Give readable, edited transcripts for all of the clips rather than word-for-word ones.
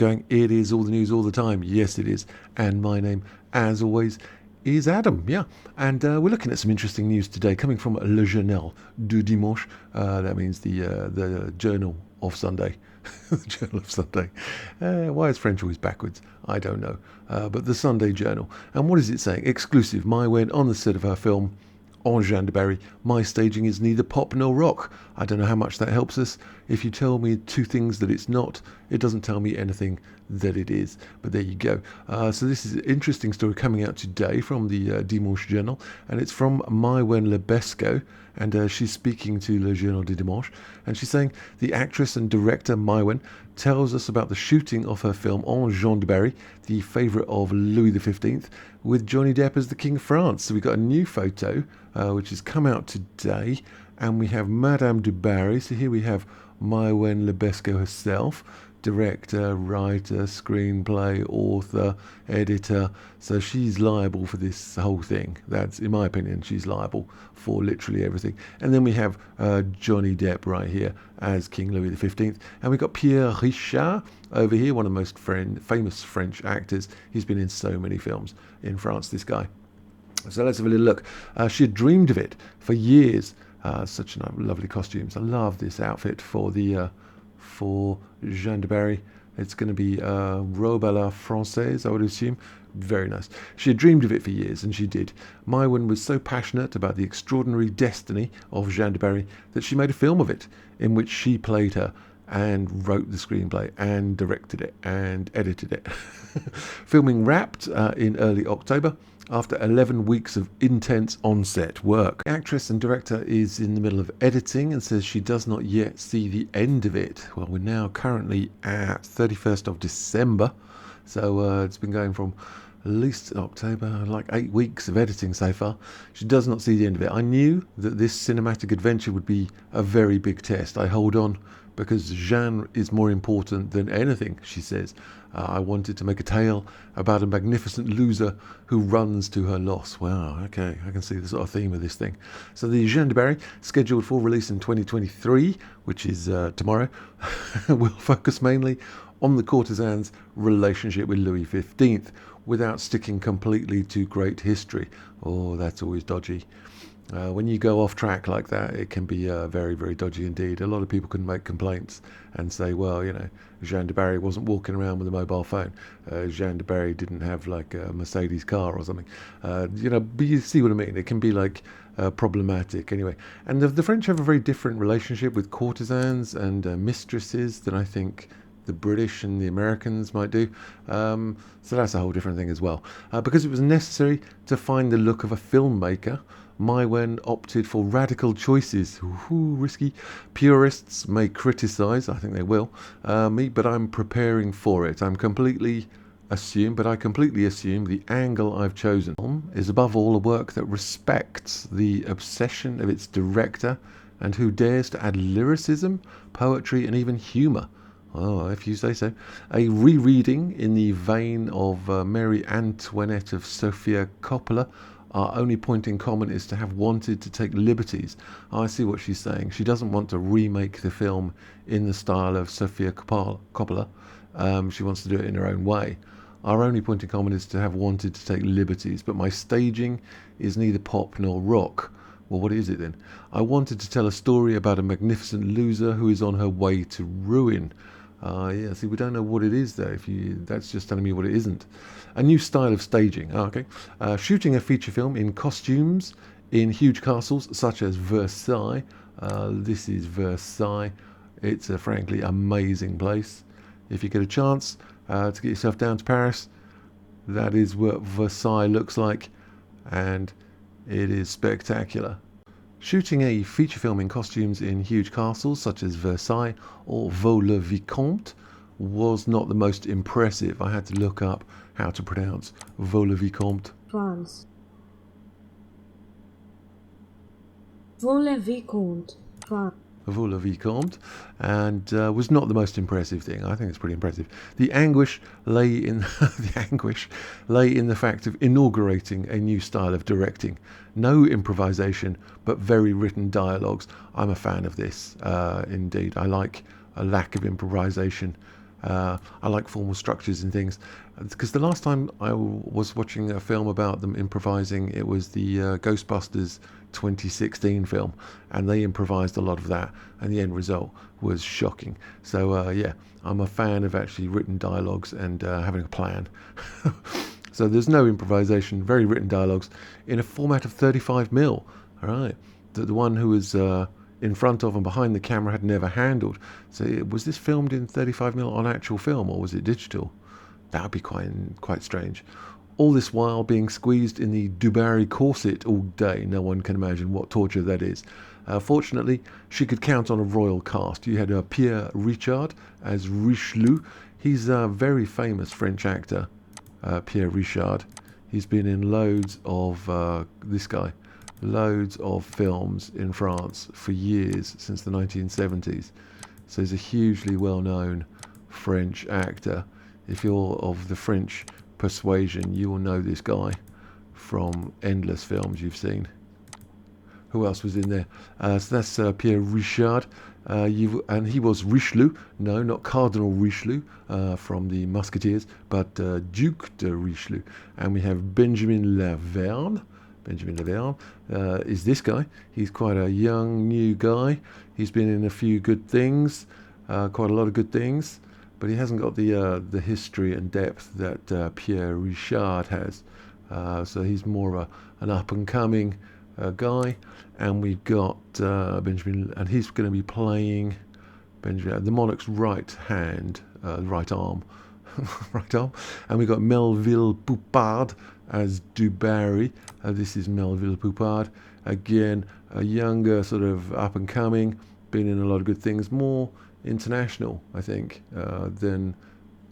going? It is all the news all the time. Yes, it is. And my name, as always, is Adam. Yeah. And we're looking at some interesting news today coming from Le Journal du Dimanche. That means the Journal of Sunday. The Journal of Sunday. Why is French always backwards? I don't know. But the Sunday Journal. And what is it saying? Exclusive. Maïwenn on the set of her film Jeanne Du Barry. My staging is neither pop nor rock. I don't know how much that helps us. If you tell me two things that it's not, it doesn't tell me anything that it is. But there you go. So this is an interesting story coming out today from the Dimanche Journal, and it's from Maïwenn Le Besco, and she's speaking to Le Journal du Dimanche, and she's saying the actress and director Maïwenn tells us about the shooting of her film Jeanne Du Barry, the favourite of Louis XV, with Johnny Depp as the King of France. So we've got a new photo which has come out today, and we have Madame Du Barry. So here we have Maïwenn Le Besco herself, director, writer, screenplay, author, editor. So she's liable for this whole thing. That's, in my opinion, she's liable for literally everything. And then we have Johnny Depp right here as King Louis XV. And we've got Pierre Richard over here, one of the most famous French actors. He's been in so many films in France, this guy. So let's have a little look. She had dreamed of it for years. Such lovely costumes. I love this outfit for the for Jeanne Du Barry. It's going to be robe à la française, I would assume. Very nice. She had dreamed of it for years, and she did. Maïwenn was so passionate about the extraordinary destiny of Jeanne Du Barry that she made a film of it, in which she played her and wrote the screenplay and directed it and edited it. Filming wrapped in early October after 11 weeks of intense on-set work. The actress and director is in the middle of editing and says she does not yet see the end of it. Well, we're now currently at 31st of December, so it's been going from at least October, like 8 weeks of editing so far. She does not see the end of it. I knew that this cinematic adventure would be a very big test. I hold on because Jeanne is more important than anything, she says. I wanted to make a tale about a magnificent loser who runs to her loss. Wow, okay, I can see the sort of theme of this thing. So the Jeanne Du Barry, scheduled for release in 2023, which is tomorrow, will focus mainly on the courtesan's relationship with Louis XV, without sticking completely to great history. Oh, that's always dodgy. When you go off track like that, it can be very, very dodgy indeed. A lot of people can make complaints and say, well, you know, Jeanne Du Barry wasn't walking around with a mobile phone. Jeanne Du Barry didn't have like a Mercedes car or something. You know, but you see what I mean. It can be like problematic anyway. And the French have a very different relationship with courtesans and mistresses than I think the British and the Americans might do. So that's a whole different thing as well. Because it was necessary to find the look of a filmmaker, Maïwenn opted for radical choices. Ooh, risky. Purists may criticise, I think they will, me, but I'm preparing for it. I completely assume the angle I've chosen is above all a work that respects the obsession of its director and who dares to add lyricism, poetry and even humour. Oh, if you say so. A rereading in the vein of Mary Antoinette of Sofia Coppola. Our only point in common is to have wanted to take liberties. I see what she's saying. She doesn't want to remake the film in the style of Sofia Coppola. She wants to do it in her own way. Our only point in common is to have wanted to take liberties, but my staging is neither pop nor rock. Well, what is it then? I wanted to tell a story about a magnificent loser who is on her way to ruin. Yeah, see, we don't know what it is there. That's just telling me what it isn't. A new style of staging. Okay. Shooting a feature film in costumes in huge castles such as Versailles. This is Versailles. It's a frankly amazing place. If you get a chance to get yourself down to Paris, that is what Versailles looks like, and it is spectacular. Shooting a feature film in costumes in huge castles such as Versailles or Vaux-le-Vicomte was not the most impressive. I had to look up how to pronounce Vaux-le-Vicomte. France. Vaux-le-Vicomte, France. Vaux-le-Vicomte, and was not the most impressive thing. I think it's pretty impressive. The anguish lay in the fact of inaugurating a new style of directing. No improvisation, but very written dialogues. I'm a fan of this, indeed. I like a lack of improvisation. I like formal structures and things. Because the last time I was watching a film about them improvising, it was the Ghostbusters 2016 film, and they improvised a lot of that, and the end result was shocking. So yeah, I'm a fan of actually written dialogues and having a plan. So there's no improvisation, very written dialogues in a format of 35mm. All right, the one who was in front of and behind the camera had never handled. So was this filmed in 35mm on actual film, or was it digital? That would be quite strange. All this while being squeezed in the Du Barry corset all day. No one can imagine what torture that is. Fortunately, she could count on a royal cast. You had Pierre Richard as Richelieu. He's a very famous French actor, Pierre Richard. He's been in loads of loads of films in France for years, since the 1970s. So he's a hugely well-known French actor. If you're of the French persuasion, you will know this guy from endless films you've seen. Who else was in there? So that's Pierre Richard. And he was Richelieu. No, not Cardinal Richelieu from the Musketeers, but Duc de Richelieu. And we have Benjamin Laverne. Benjamin Laverne is this guy. He's quite a young, new guy. He's been in a few good things, quite a lot of good things. But he hasn't got the history and depth that Pierre Richard has. So he's more of an up-and-coming guy. And we've got Benjamin, and he's going to be playing Benjamin, the monarch's right hand, right arm. Right arm. And we've got Melville Poupard as Du Barry. This is Melville Poupard. Again, a younger, sort of up-and-coming, been in a lot of good things, more international, I think, than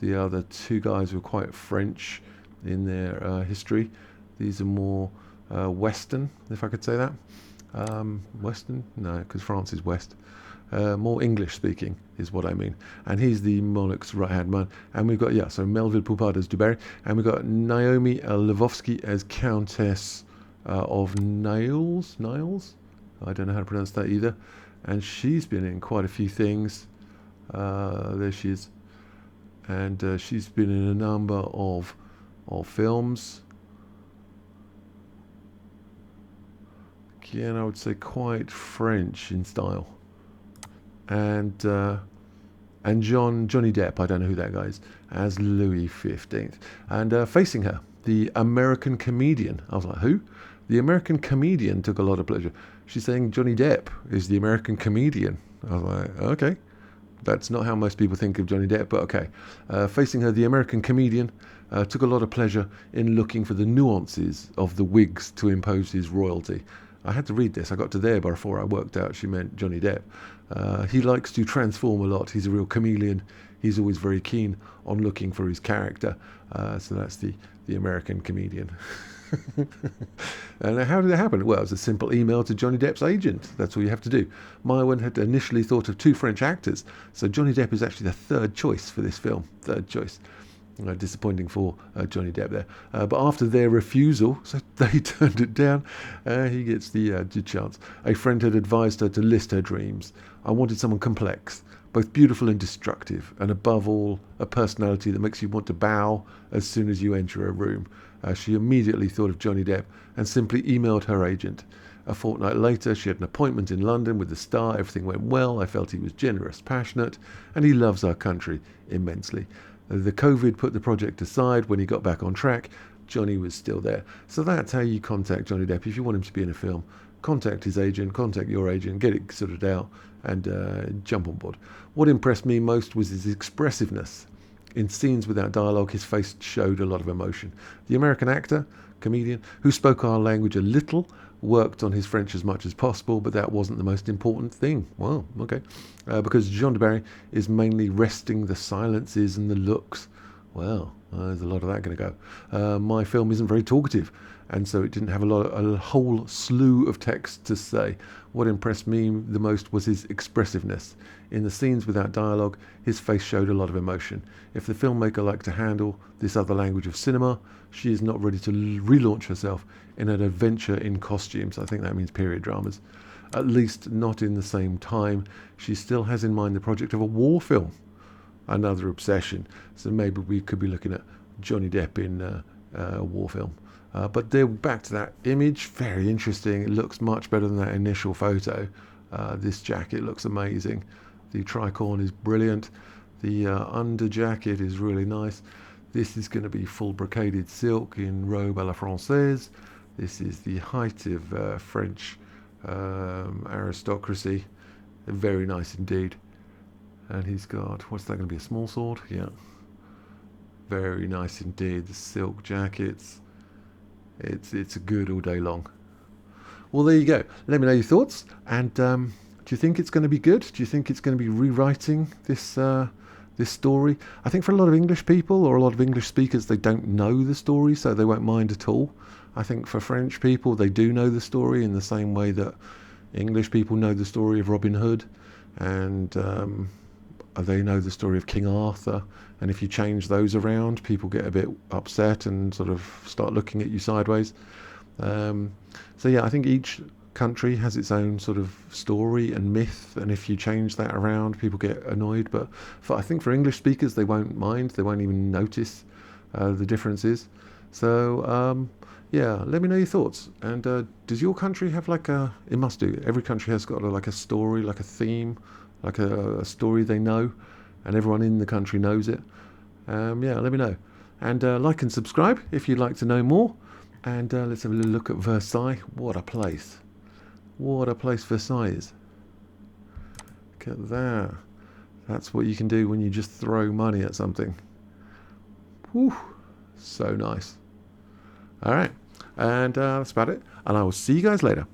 the other two guys who are quite French in their history. These are more Western, if I could say that. Western? No, because France is West. More English speaking is what I mean. And he's the monarch's right-hand man. And we've got, so Melville Poupard as Du Barry. And we've got Naomi Lvovsky as Countess of Niles? I don't know how to pronounce that either. And she's been in quite a few things. There she is. And she's been in a number of films. Again, I would say quite French in style. And Johnny Depp, I don't know who that guy is, as Louis XV. And facing her, the American comedian. I was like, who? The American comedian took a lot of pleasure. She's saying Johnny Depp is the American comedian. I was like, okay. That's not how most people think of Johnny Depp, but okay. Facing her, the American comedian took a lot of pleasure in looking for the nuances of the wigs to impose his royalty. I had to read this. I got to there before I worked out she meant Johnny Depp. He likes to transform a lot. He's a real chameleon. He's always very keen on looking for his character. So that's the American comedian. And how did it happen? Well, it was a simple email to Johnny Depp's agent. That's all you have to do. Maïwenn had initially thought of 2 French actors, so Johnny Depp is actually the 3rd choice for this film. 3rd choice. Disappointing for Johnny Depp there. But after their refusal, so they turned it down, he gets the chance. A friend had advised her to list her dreams. I wanted someone complex, both beautiful and destructive, and above all, a personality that makes you want to bow as soon as you enter a room. She immediately thought of Johnny Depp and simply emailed her agent. A fortnight later, she had an appointment in London with the star. Everything went well. I felt he was generous, passionate, and he loves our country immensely. The COVID put the project aside. When he got back on track, Johnny was still there. So that's how you contact Johnny Depp. If you want him to be in a film, contact his agent, contact your agent, get it sorted out, and jump on board. What impressed me most was his expressiveness. In scenes without dialogue, his face showed a lot of emotion. The American actor, comedian, who spoke our language a little, worked on his French as much as possible, but that wasn't the most important thing. Well, okay. Because Jeanne Du Barry is mainly resting the silences and the looks. Well, there's a lot of that going to go. My film isn't very talkative, and so it didn't have a whole slew of text to say. What impressed me the most was his expressiveness. In the scenes without dialogue, his face showed a lot of emotion. If the filmmaker liked to handle this other language of cinema, she is not ready to relaunch herself in an adventure in costumes. I think that means period dramas. At least not in the same time. She still has in mind the project of a war film. another obsession. So maybe we could be looking at Johnny Depp in a war film. But they're back to that image. Very interesting. It looks much better than that initial photo. This jacket looks amazing. The tricorn is brilliant. The under jacket is really nice. This is going to be full brocaded silk in robe à la française. This is the height of French aristocracy. Very nice indeed. And he's got, what's that going to be, a small sword? Yeah. Very nice indeed. The silk jackets. It's a good all day long. Well, there you go. Let me know your thoughts. And do you think it's going to be good? Do you think it's going to be rewriting this this story? I think for a lot of English people or a lot of English speakers, they don't know the story, so they won't mind at all. I think for French people, they do know the story in the same way that English people know the story of Robin Hood, and they know the story of King Arthur. And if you change those around, people get a bit upset and sort of start looking at you sideways. So yeah, I think each country has its own sort of story and myth, and if you change that around, people get annoyed. But I think for English speakers, they won't mind. They won't even notice the differences. So yeah, let me know your thoughts. And does your country have like a? It must do. Every country has got like a story, like a theme, like a story they know, and everyone in the country knows it. Yeah, let me know. And like and subscribe if you'd like to know more. And let's have a little look at Versailles. What a place. What a place Versailles is. Look at that. That's what you can do when you just throw money at something. Whew. So nice. All right. And that's about it. And I will see you guys later.